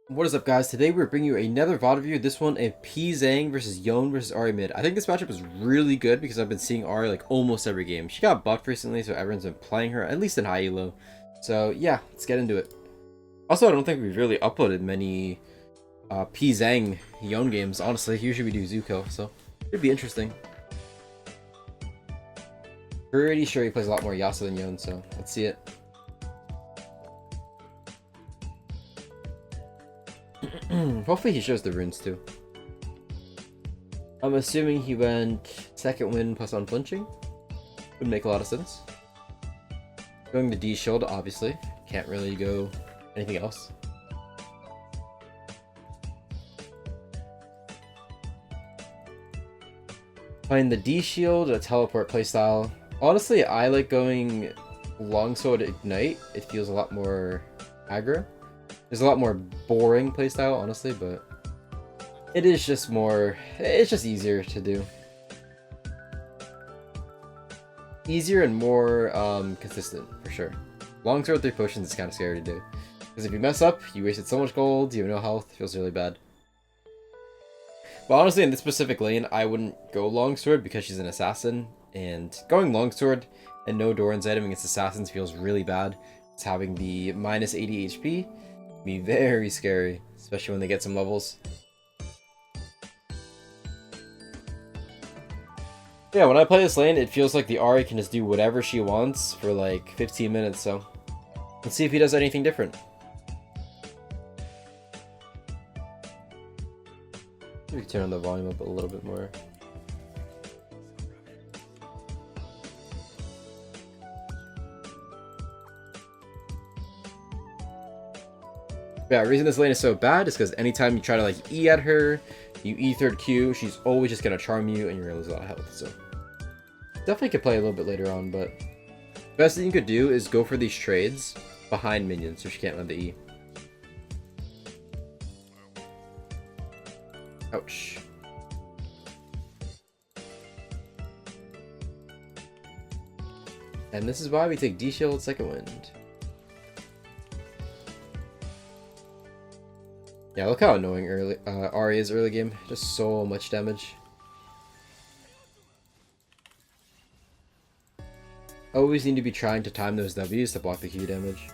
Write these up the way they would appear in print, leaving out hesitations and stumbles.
What is up, guys? Today we're bringing you another VOD review. This one a Pzzzang versus Yone versus Ahri mid. I think this matchup is really good because I've been seeing Ahri like almost every game. She got buffed recently, so everyone's been playing her, at least in high elo. So yeah, let's get into it. Also, I don't think we've really uploaded many Pzzzang Yone games, honestly. Usually we do Dzukill, so it'd be interesting. Pretty sure he plays a lot more Yasuo than Yone, so let's see it. Hopefully he shows the runes too. I'm assuming he went second win plus unflinching. Would make a lot of sense. Going the D shield, obviously. Can't really go anything else. Playing the D shield, a teleport playstyle. Honestly, I like going longsword ignite. It feels a lot more aggro. There's a lot more boring playstyle, honestly, but it is just more, it's just easier to do. Easier and more consistent, for sure. Longsword 3 potions is kind of scary to do. Because if you mess up, you wasted so much gold, you have no health, it feels really bad. But honestly, in this specific lane, I wouldn't go longsword because she's an assassin. And going longsword and no Doran's item against assassins feels really bad. It's having the minus 80 HP. Be very scary, especially when they get some levels. Yeah, when I play this lane, it feels like the Ahri can just do whatever she wants for like 15 minutes, so let's see if he does anything different. We can turn the volume up a little bit more. Yeah, the reason this lane is so bad is because anytime you try to like E at her, you E3rd Q, she's always just gonna charm you and you're gonna lose a lot of health. So definitely could play a little bit later on, but best thing you could do is go for these trades behind minions so she can't land the E. Ouch. And this is why we take D shield second wind. Yeah, look how annoying Ahri is early game. Just so much damage. Always need to be trying to time those W's to block the Q damage.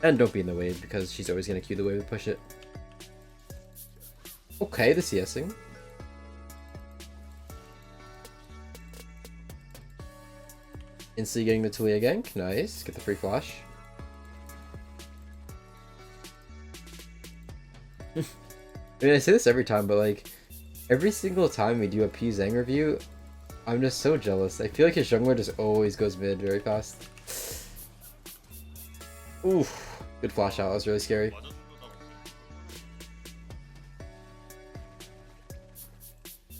And don't be in the wave because she's always going to Q the wave and push it. Okay, the CSing. Instantly getting the Talia gank. Nice. Get the free flash. I mean, I say this every time, but like, every single time we do a Pzzzang review, I'm just so jealous. I feel like his jungler just always goes mid very fast. Oof. Good flash out. That was really scary.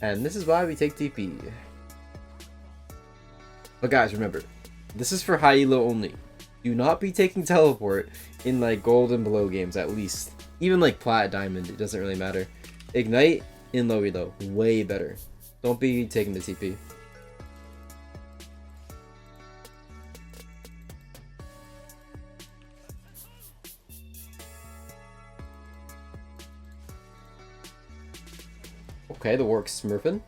And this is why we take TP. But guys, remember, this is for high elo only. Do not be taking teleport in like gold and below games, at least. Even like plat, diamond, it doesn't really matter. Ignite in low elo, way better. Don't be taking the TP. Okay, the Warwick's smurfing.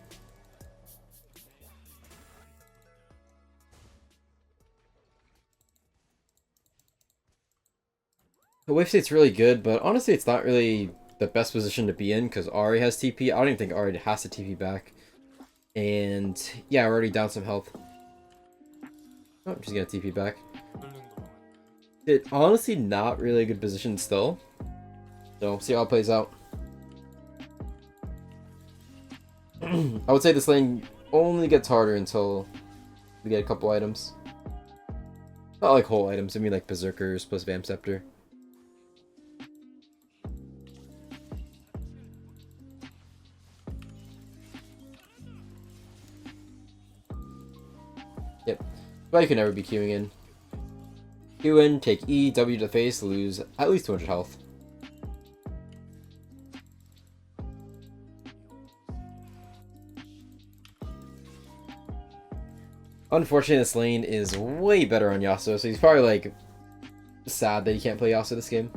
The wave state's really good, but honestly it's not really the best position to be in because Ahri has TP. I don't even think Ahri has to TP back. And yeah, we're already down some health. Oh, she's gonna TP back. It's honestly not really a good position still. So see how it plays out. I would say this lane only gets harder until we get a couple items. Not like whole items, I mean like Berserkers plus Vamp Scepter. Yep. But you can never be queuing in. Q in, take E, W to the face, lose at least 200 health. Unfortunately, this lane is way better on Yasuo, so he's probably like sad that he can't play Yasuo this game.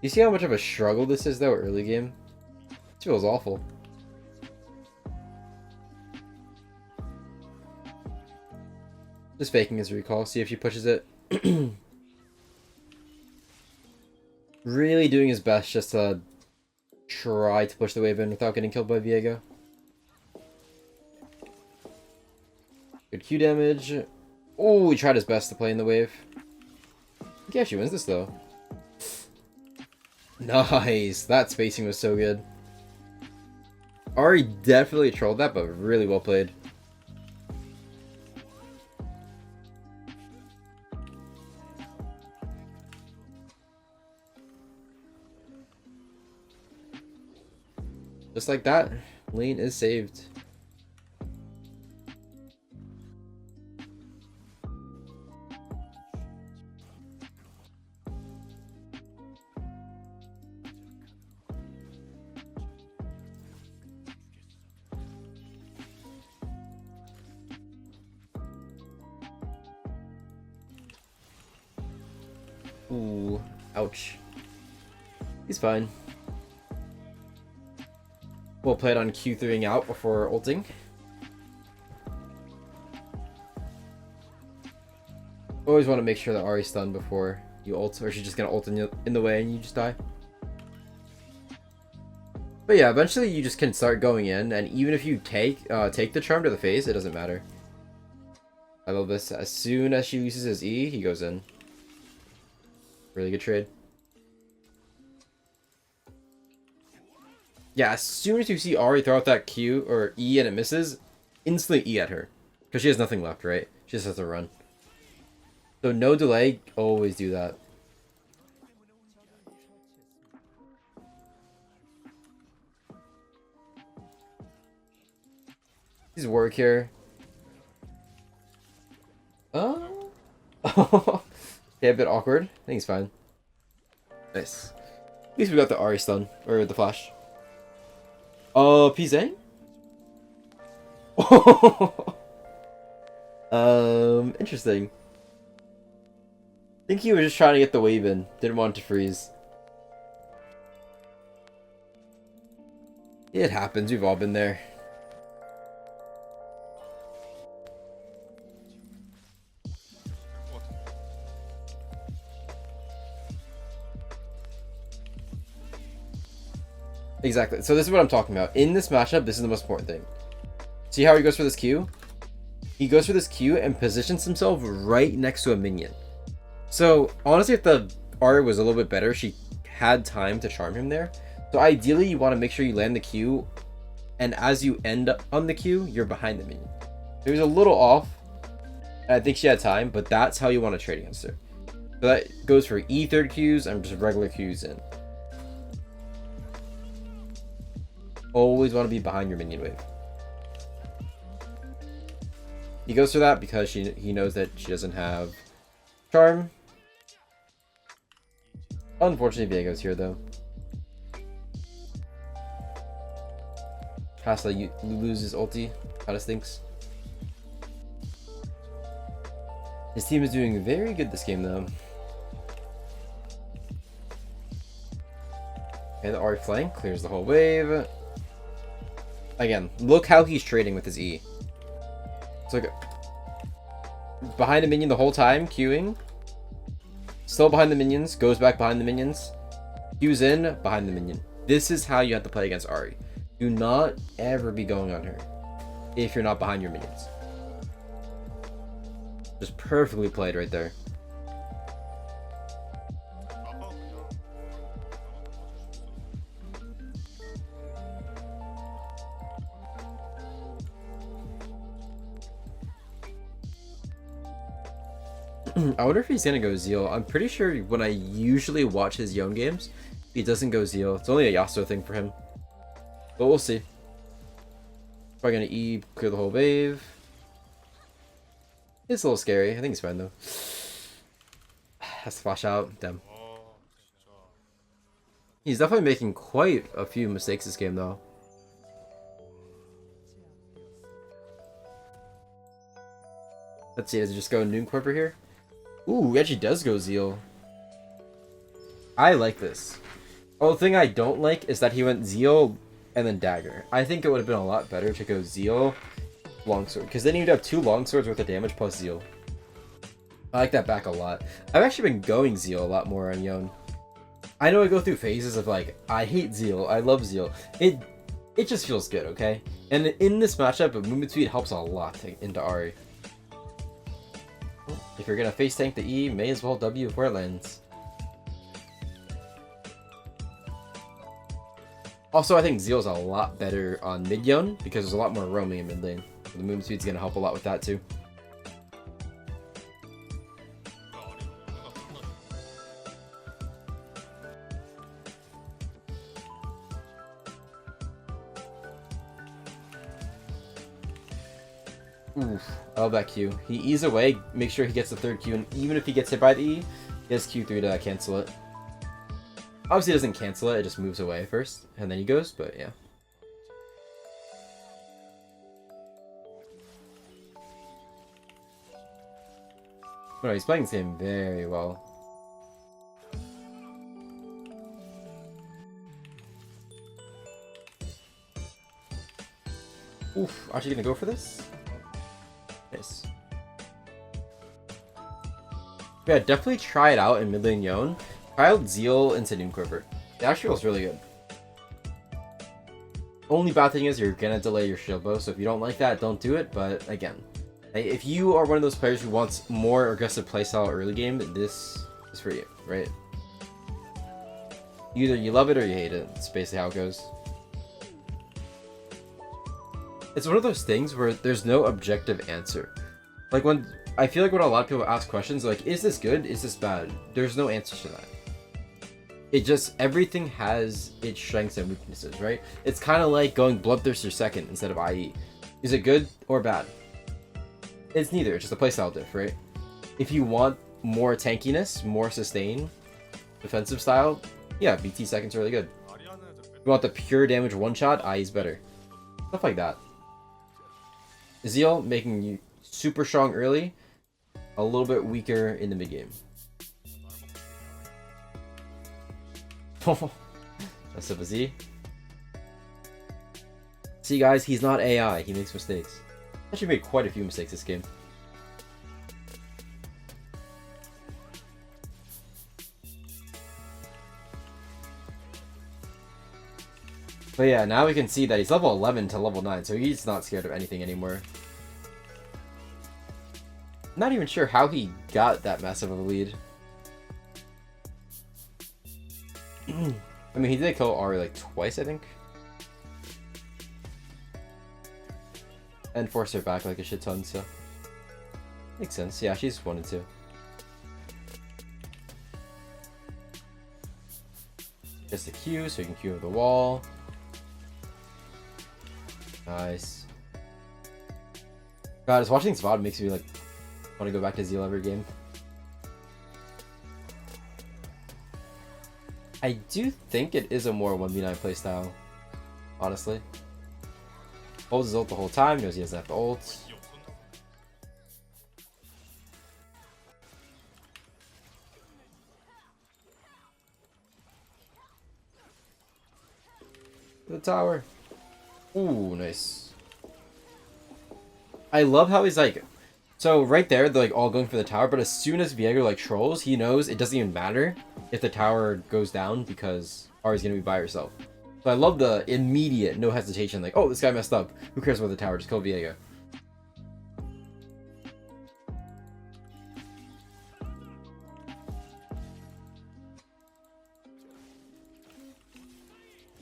You see how much of a struggle this is though early game? This feels awful. Just faking his recall, see if she pushes it. Really doing his best just to try to push the wave in without getting killed by Viego. Good Q damage. Oh, he tried his best to play in the wave. I think he actually wins this though. Nice! That spacing was so good. Ari definitely trolled that, but really well played. Just like that, lane is saved. Ooh, ouch. He's fine. We'll play it on Q3ing out before ulting. Always want to make sure that Ari's stunned before you ult, or she's just gonna ult in the way and you just die. But yeah, eventually you just can start going in, and even if you take the charm to the face, it doesn't matter. I love this. As soon as she uses his E, he goes in. Really good trade. Yeah, as soon as you see Ari throw out that Q or E and it misses, instantly E at her. Because she has nothing left, right? She just has to run. So no delay, always do that. He's work here. Okay, a bit awkward. I think he's fine. Nice. At least we got the Ari stun, or the flash. Pzzzang? Interesting. I think he was just trying to get the wave in. Didn't want it to freeze. It happens, we've all been there. Exactly. So this is what I'm talking about. In this matchup, this is the most important thing. See how he goes for this Q? He goes for this Q and positions himself right next to a minion. So honestly, if the Ari was a little bit better, she had time to charm him there. So ideally, you want to make sure you land the Q, and as you end on the Q, you're behind the minion. It was a little off. I think she had time, but that's how you want to trade against her. So that goes for E third Qs and just regular Qs in. Always want to be behind your minion wave. He goes for that because he knows that she doesn't have charm. Unfortunately, Viego's here though. Has to lose his ulti. Kinda stinks. His team is doing very good this game though. Okay, the Ari flank clears the whole wave. Again, look how he's trading with his E. So behind a minion the whole time, queuing. Still behind the minions, goes back behind the minions. Q's in, behind the minion. This is how you have to play against Ari. Do not ever be going on her if you're not behind your minions. Just perfectly played right there. I wonder if he's gonna go Zeal. I'm pretty sure when I usually watch his Yone games, he doesn't go Zeal. It's only a Yasuo thing for him. But we'll see. Probably gonna E, clear the whole wave. It's a little scary. I think he's fine though. Has to flash out. Damn. He's definitely making quite a few mistakes this game though. Let's see, does he just go Noon Corporate here? Ooh, he actually does go Zeal. I like this. Oh, the thing I don't like is that he went Zeal and then Dagger. I think it would have been a lot better to go Zeal, Longsword, because then you'd have 2 Longswords worth of damage plus Zeal. I like that back a lot. I've actually been going Zeal a lot more on Yone. I know I go through phases of like, I hate Zeal, I love Zeal. It just feels good, okay? And in this matchup, movement speed helps a lot into Ahri. If you're gonna face tank the E, may as well W before it lands. Also, I think Zeal's a lot better on mid-Yone because there's a lot more roaming in mid lane. The movement speed's gonna help a lot with that too. Oof, I love that Q. He E's away, make sure he gets the 3rd Q, and even if he gets hit by the E, he has Q3 to cancel it. Obviously it doesn't cancel it, it just moves away first, and then he goes, but yeah. Oh, he's playing this game very well. Oof, actually gonna go for this? Nice. Yeah, definitely try it out in mid lane Yone. Try out Zeal and Doom Quiver. It actually feels really good. Only bad thing is you're gonna delay your shield bow, so if you don't like that, don't do it, but again, if you are one of those players who wants more aggressive playstyle early game, this is for you, right? Either you love it or you hate it. It's basically how it goes. It's one of those things where there's no objective answer. Like when I feel like when a lot of people ask questions like, is this good? Is this bad? There's no answer to that. It just, everything has its strengths and weaknesses, right? It's kind of like going Bloodthirster second instead of IE. Is it good or bad? It's neither, it's just a playstyle diff, right? If you want more tankiness, more sustain, defensive style, yeah, BT second's really good. If you want the pure damage one-shot, IE's better. Stuff like that. Zeal making you super strong early, a little bit weaker in the mid game. That's a Z. See guys, he's not AI, he makes mistakes. Actually made quite a few mistakes this game. But yeah, now we can see that he's level 11 to level 9, so he's not scared of anything anymore. Not even sure how he got that massive of a lead. I mean, he did kill Ahri like twice, I think. And force her back like a shit ton, so. Makes sense. Yeah, she's 1 and 2. Gets the Q, so you can Q over the wall. Nice. God, just watching this VOD makes me like want to go back to Zeal every game. I do think it is a more 1v9 playstyle, honestly. Holds his ult the whole time, knows he doesn't have to ult. The tower. Ooh, nice. I love how he's like, so right there, they're like all going for the tower, but as soon as Viego like trolls, he knows it doesn't even matter if the tower goes down because Ahri's gonna be by herself. So I love the immediate, no hesitation, like, oh, this guy messed up. Who cares about the tower? Just kill Viego.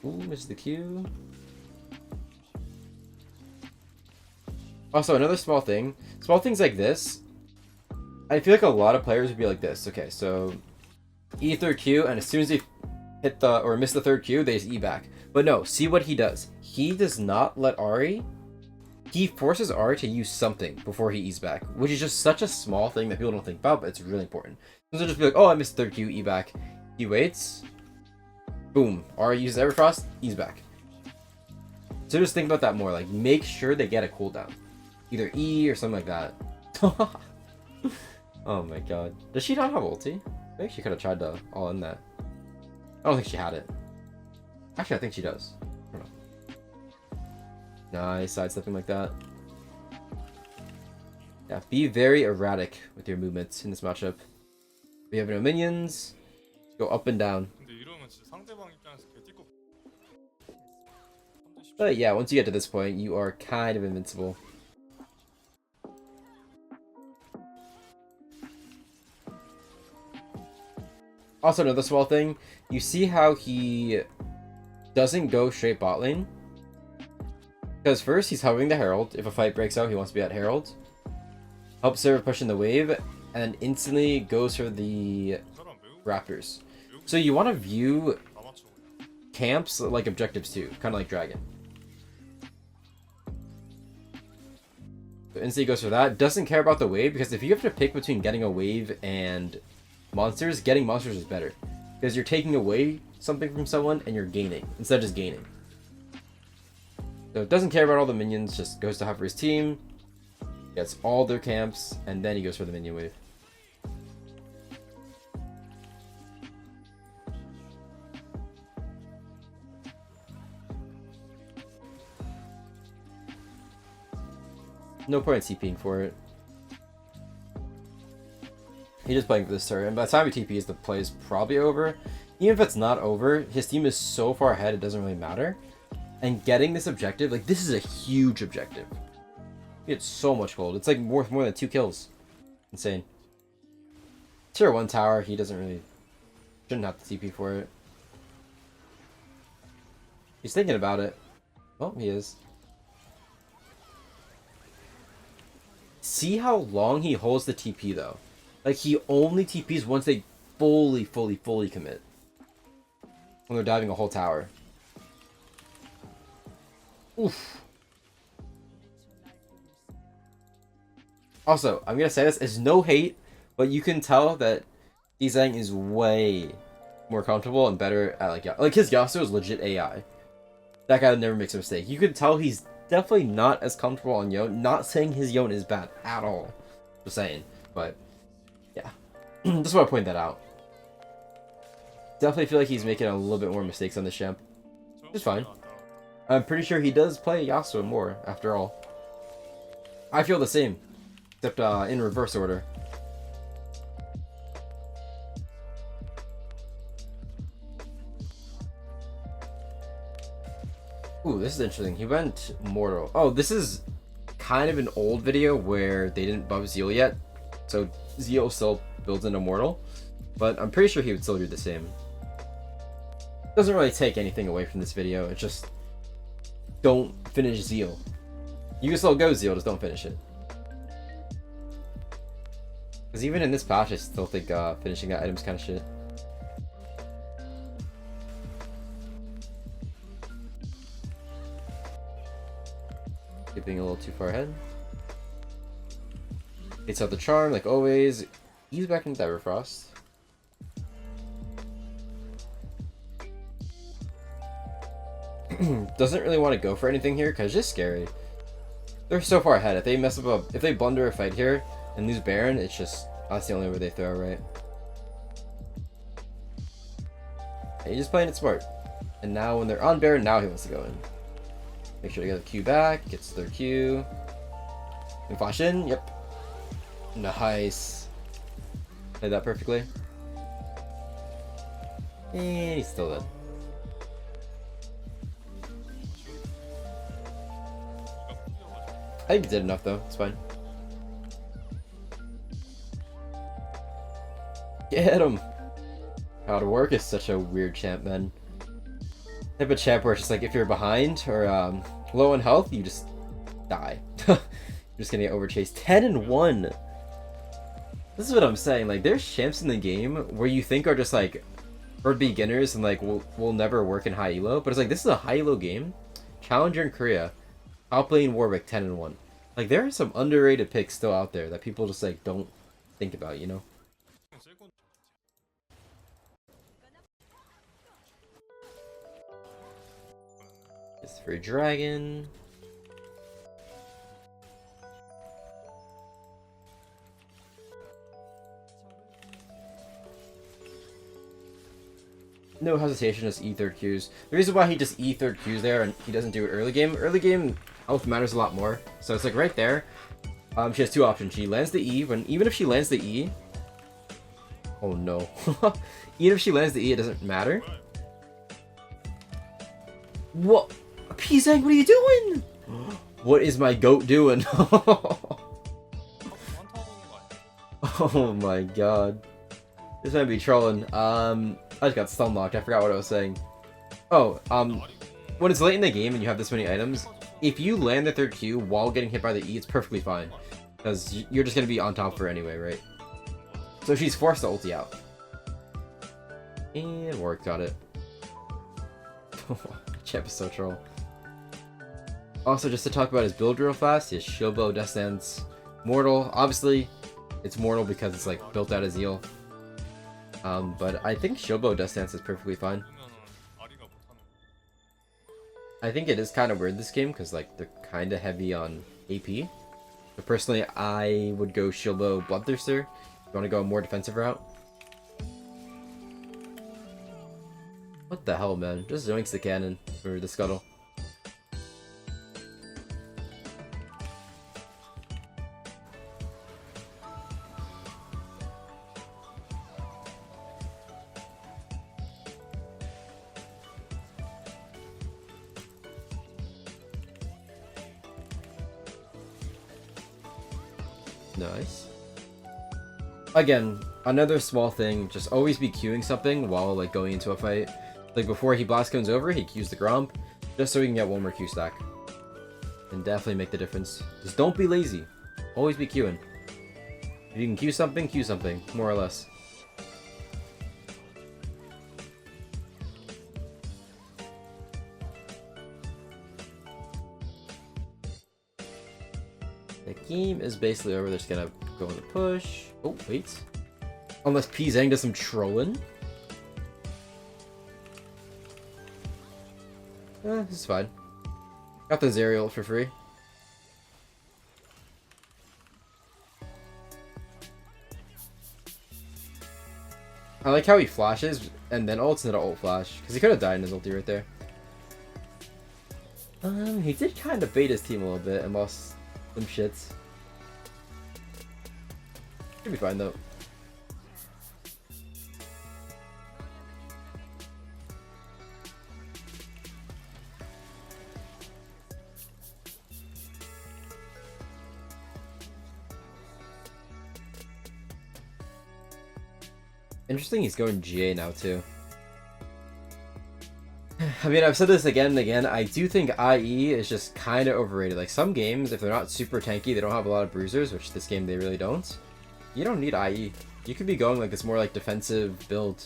Ooh, missed the Q. Also, another small thing. Small things like this, I feel like a lot of players would be like this. Okay, so E 3rd Q, and as soon as they hit the, or miss the 3rd Q, they just E back. But no, see what he does. He does not let Ahri, he forces Ahri to use something before he E's back, which is just such a small thing that people don't think about, but it's really important. So they'll just be like, oh, I missed 3rd Q, E back. He waits. Boom. Ahri uses Everfrost, E's back. So just think about that more. Like, make sure they get a cooldown. Either E or something like that. Oh my god. Does she not have ulti? I think she could have tried to all in that. I don't think she had it. Actually, I think she does. I don't know. Nice, sidestepping like that. Yeah, be very erratic with your movements in this matchup. If you have no minions, go up and down. But yeah, once you get to this point, you are kind of invincible. Also, another small thing, you see how he doesn't go straight bot lane? Because first, he's hovering the Herald. If a fight breaks out, he wants to be at Herald. Helps server pushing the wave, and instantly goes for the Raptors. So you want to view camps like objectives too, kind of like Dragon. So instantly goes for that. Doesn't care about the wave, because if you have to pick between getting a wave and monsters, getting monsters is better. Because you're taking away something from someone and you're gaining, instead of just gaining. So it doesn't care about all the minions, just goes to hover his team, gets all their camps, and then he goes for the minion wave. No point in TPing for it. He's just playing for this turret, and by the time he TPs, the play is probably over. Even if it's not over, his team is so far ahead, it doesn't really matter. And getting this objective, like, this is a huge objective. He gets so much gold. It's like worth more than 2 kills. Insane. Tier 1 tower, he doesn't really... shouldn't have to TP for it. He's thinking about it. Oh, he is. See how long he holds the TP, though. Like, he only TPs once they fully commit. When they're diving a whole tower. Oof. Also, I'm gonna say this, it's no hate, but you can tell that PZ'ZANG is way more comfortable and better at, like his Yasuo is legit AI. That guy never makes a mistake. You can tell he's definitely not as comfortable on Yone. Not saying his Yone is bad at all. Just saying. But, yeah. Just want to point that out. Definitely feel like he's making a little bit more mistakes on this champ. It's fine. I'm pretty sure he does play Yasuo more, after all. I feel the same. Except in reverse order. Ooh, this is interesting. He went Mortal. Oh, this is kind of an old video where they didn't buff Zeal yet. So Zeal still builds into Mortal. But I'm pretty sure he would still do the same. Doesn't really take anything away from this video. It's just... don't finish Zeal. You can still go Zeal, just don't finish it. Because even in this patch, I still think finishing that item's kind of shit. Being a little too far ahead. It's out the charm, like always. He's back in Everfrost. Doesn't really want to go for anything here because it's just scary. They're so far ahead. If they mess up if they blunder a fight here and lose Baron, it's just that's the only way they throw, right? And he's just playing it smart. And now when they're on Baron, now he wants to go in. Make sure to get the Q back, gets their Q. And flash in, yep. Nice. Played that perfectly. And he's still dead. I think he did enough though, it's fine. Get him! How to work is such a weird champ, man. Type of champ where it's just like if you're behind or low on health, you just die. You're just gonna get overchased. 10-1! This is what I'm saying, like there's champs in the game where you think are just like for beginners and like will never work in high elo, but it's like this is a high elo game. Challenger in Korea. Top lane Warwick 10-1. Like there are some underrated picks still out there that people just like don't think about, you know? It's for dragon. No hesitation, just E third Qs. The reason why he just E third Qs there and he doesn't do it early game health matters a lot more. So it's like right there. She has two options. She lands the E, even if she lands the E. Oh no. Even if she lands the E, it doesn't matter. What? Pzzzang, what are you doing? What is my goat doing? Oh my god. This might be trolling. I just got stun locked. I forgot what I was saying. Oh, when it's late in the game and you have this many items, if you land the third Q while getting hit by the E, it's perfectly fine. Because you're just going to be on top of her anyway, right? So she's forced to ulti out. And Warwick got it. Champ is so troll. Also, just to talk about his build real fast, his Shilbo Death Stance Mortal. Obviously, it's mortal because it's like built out of Zeal. But I think Shilbo Death Stance is perfectly fine. I think it is kind of weird this game because like they're kind of heavy on AP. But personally, I would go Shilbo Bloodthirster if you want to go a more defensive route. What the hell, man? Just zoinks the cannon for the scuttle. Nice. Again, another small thing, just always be queuing something while like going into a fight. Like before he blast comes over, he queues the Gromp, just so he can get one more Q stack. And definitely make the difference. Just don't be lazy. Always be queuing. If you can queue something, more or less. The game is basically over. They're just gonna go in the push. Oh, wait. Unless Pzzzang does some trolling. This is fine. Got the Zerial for free. I like how he flashes and then ults into ult flash. Because he could have died in his ulti right there. He did kind of bait his team a little bit and lost some shits. Should be fine though. Interesting, he's going GA now too. I mean, I've said this again and again, I do think IE is just kind of overrated. Like, some games, if they're not super tanky, they don't have a lot of bruisers, which this game they really don't. You don't need IE. You could be going like this more like defensive build.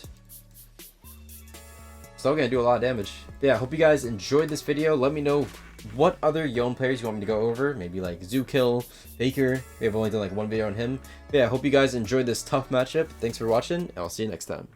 Still gonna do a lot of damage. But yeah, I hope you guys enjoyed this video. Let me know what other Yone players you want me to go over. Maybe like Dzukill, Baker. We have only done like one video on him. But yeah, I hope you guys enjoyed this tough matchup. Thanks for watching, and I'll see you next time.